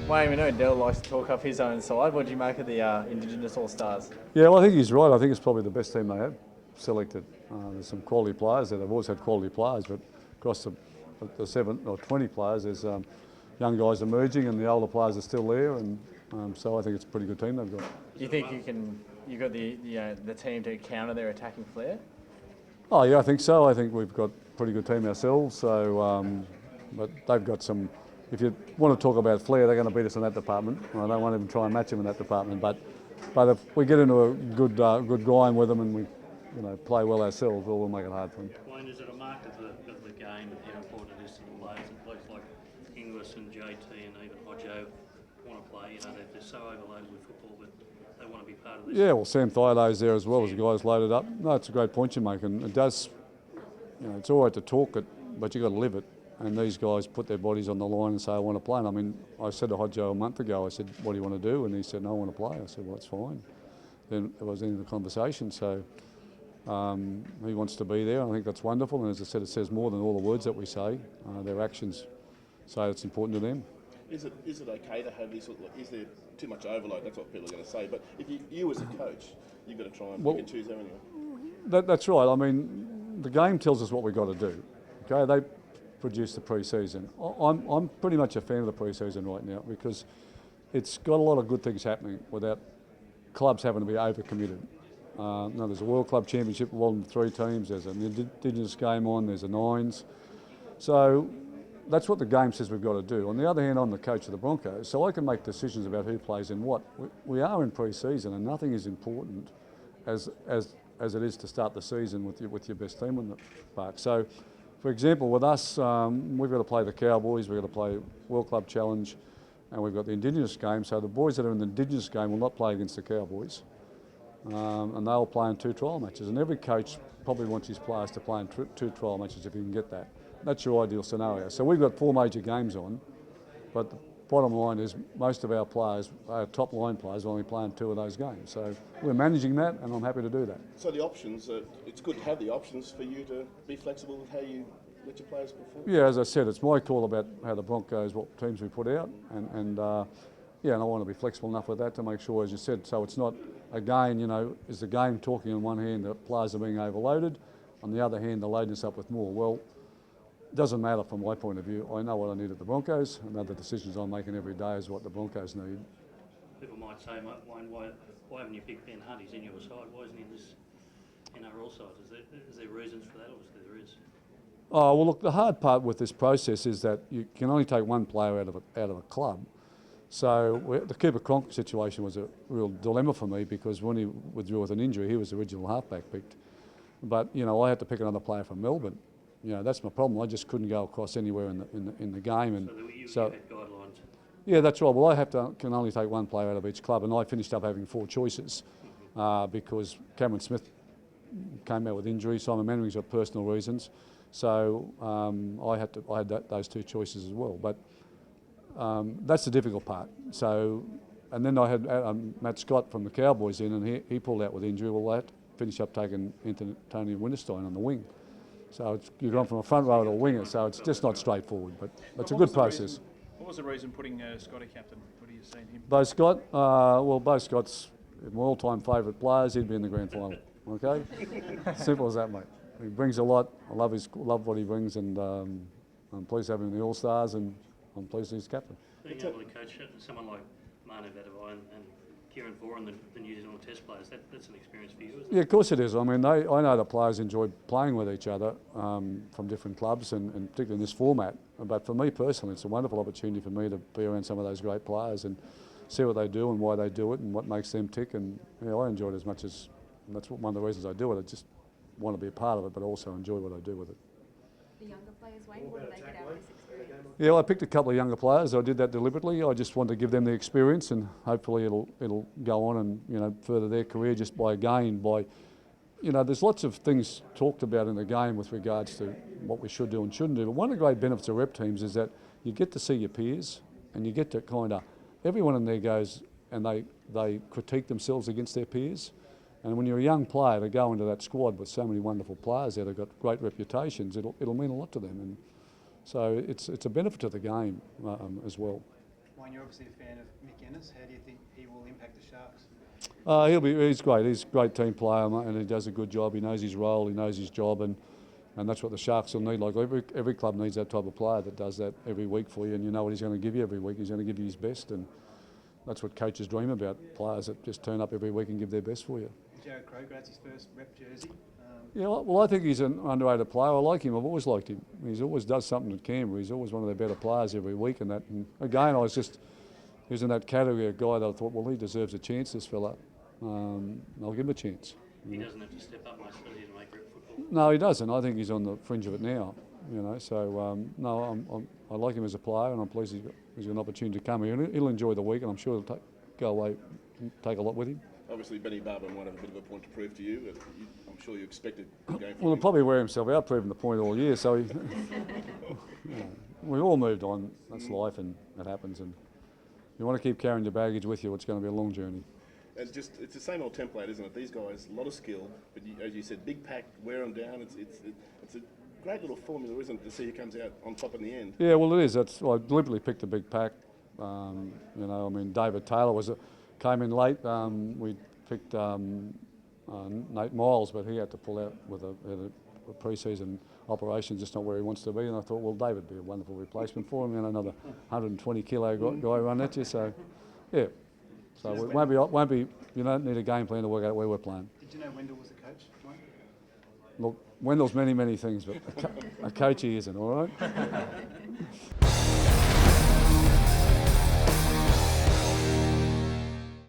Wayne, we know Dell likes to talk up his own side. What do you make of the Indigenous All Stars? Yeah, well, I think he's right. I think it's probably the best team they have selected. There's some quality players there. They've always had quality players, but across the 7 or 20 players, there's young guys emerging, and the older players are still there. And so I think it's a pretty good team they've got. Do you think you got the team to counter their attacking flair? Oh yeah, I think so. I think we've got a pretty good team ourselves. So, but they've got some. If you want to talk about flair, they're going to beat us in that department. I don't want to even try and match them in that department. But if we get into a good grind with them and we, play well ourselves, we'll make it hard for them. Wayne, is it a mark of the game how important it is to the players? And players like Inglis and JT and even Hodjo want to play. They're so overloaded with football, but they want to be part of this. Yeah, well, Sam Thailand's there as well as the guys loaded up. No, it's a great point you make, and it does. It's all right to talk it, but you've got to live it. And these guys put their bodies on the line and say, I want to play. And I mean, I said to Hodjo a month ago, I said, what do you want to do? And he said, no, I want to play. I said, well, that's fine. Then it was the end of the conversation. So he wants to be there. I think that's wonderful. And as I said, it says more than all the words that we say. Their actions say it's important to them. Is it okay to have this? Is there too much overload? That's what people are going to say. But if you as a coach, you've got to try and pick and choose everything. That's right. I mean, the game tells us what we've got to do. Okay, they produce the pre-season. I'm pretty much a fan of the pre-season right now because it's got a lot of good things happening without clubs having to be overcommitted. There's a World Club Championship involving 3 teams, there's an Indigenous game on, there's a Nines. So that's what the game says we've got to do. On the other hand, I'm the coach of the Broncos, so I can make decisions about who plays in what. We are in pre-season and nothing is important as it is to start the season with your best team on the park. So, for example, with us, we've got to play the Cowboys, we've got to play World Club Challenge, and we've got the Indigenous game. So the boys that are in the Indigenous game will not play against the Cowboys, and they'll play in 2 trial matches. And every coach probably wants his players to play in 2 trial matches if he can get that. That's your ideal scenario. So we've got 4 major games on, but the bottom line is most of our players, our top line players, will only play in 2 of those games. So we're managing that, and I'm happy to do that. So the options, it's good to have the options for you to be flexible with how you let your players perform. Yeah, as I said, it's my call about how the Broncos, what teams we put out, and I want to be flexible enough with that to make sure, as you said, so it's not, again, is the game talking on one hand that players are being overloaded, on the other hand, they're loading us up with more. Well, it doesn't matter from my point of view. I know what I need at the Broncos. I know the decisions I'm making every day is what the Broncos need. People might say, Wayne, why haven't you picked Ben Hunt? He's in your side. Why isn't he in this NRL side? Is there reasons for that? Obviously there is. Oh, well, look, the hard part with this process is that you can only take one player out of a club. So the Cooper Cronk situation was a real dilemma for me because when he withdrew with an injury, he was the original halfback picked. But, I had to pick another player from Melbourne. That's my problem. I just couldn't go across anywhere in the game. And so you had guidelines. Yeah, that's right. Well, can only take one player out of each club, and I finished up having 4 choices because Cameron Smith came out with injury, Simon Mannering's got personal reasons, so I had those 2 choices as well. But that's the difficult part. So, and then I had Matt Scott from the Cowboys in, and he pulled out with injury. Well, I had to finish up taking Tony Winterstein on the wing. So you've gone from a front row to a winger, so it's just not straightforward, but it's a good process. What was the reason putting Scotty captain? What do you see in him? Bo Scott, Bo Scott's my all-time favourite players. He'd be in the grand final. Okay, simple as that, mate. He brings a lot. I love what he brings, and I'm pleased to have him in the All Stars, and I'm pleased he's captain. Being able to coach someone like Manu Vatuvei and Kieran Foran, the New Zealand Test players, that's an experience for you, isn't it? Yeah, of course it is. I mean, I know the players enjoy playing with each other from different clubs, and particularly in this format. But for me personally, it's a wonderful opportunity for me to be around some of those great players and see what they do and why they do it and what makes them tick. And I enjoy it as much as, and that's one of the reasons I do it. I just want to be a part of it, but also enjoy what I do with it. The younger players, Wayne, what do they get out of this experience? Yeah, well, I picked a couple of younger players. I did that deliberately. I just wanted to give them the experience, and hopefully it'll go on and further their career just by there's lots of things talked about in the game with regards to what we should do and shouldn't do. But one of the great benefits of rep teams is that you get to see your peers, and you get to everyone in there goes and they critique themselves against their peers. And when you're a young player to go into that squad with so many wonderful players that have got great reputations, it'll mean a lot to them. And so it's a benefit to the game as well. Wayne, you're obviously a fan of Mick Ennis. How do you think he will impact the Sharks? He's great. He's a great team player, mate, and he does a good job. He knows his role, he knows his job, and that's what the Sharks will need. Like every club needs that type of player that does that every week for you, and you know what he's going to give you every week. He's going to give you his best, and that's what coaches dream about, players that just turn up every week and give their best for you. Jared Croker has his first rep jersey. Yeah, well, I think he's an underrated player. I like him. I've always liked him. He's always does something at Canberra. He's always one of their better players every week, and that. And again, he was in that category of guy that I thought, well, he deserves a chance, this fella. I'll give him a chance. He doesn't have to step up much, does he, to make rep football? No, he doesn't. I think he's on the fringe of it now. You know, so no, I like him as a player, and I'm pleased he's got an opportunity to come here. And he'll enjoy the week, and I'm sure he'll go away, and take a lot with him. Obviously, Benny Barber might have a bit of a point to prove to you. I'm sure you expected a game from Well, he'll him. probably wear himself out proving the point all year. So we've all moved on. That's life, and it happens. And you want to keep carrying your baggage with you. It's going to be a long journey. It's the same old template, isn't it? These guys, a lot of skill, but as you said, big pack, wear them down. It's a great little formula, isn't it, to see who comes out on top in the end. Yeah, well, it is. I deliberately picked a big pack. You know, I mean, David Taylor came in late. We picked Nate Miles, but he had to pull out with a pre-season operation, just not where he wants to be. And I thought, well, David would be a wonderful replacement for him. And another 120 kilo guy run at you. So, yeah. So it won't be. You don't need a game plan to work out where we're playing. Did you know Wendell was the coach, Wayne? Look, Wendell's many things, but a coach he isn't. All right.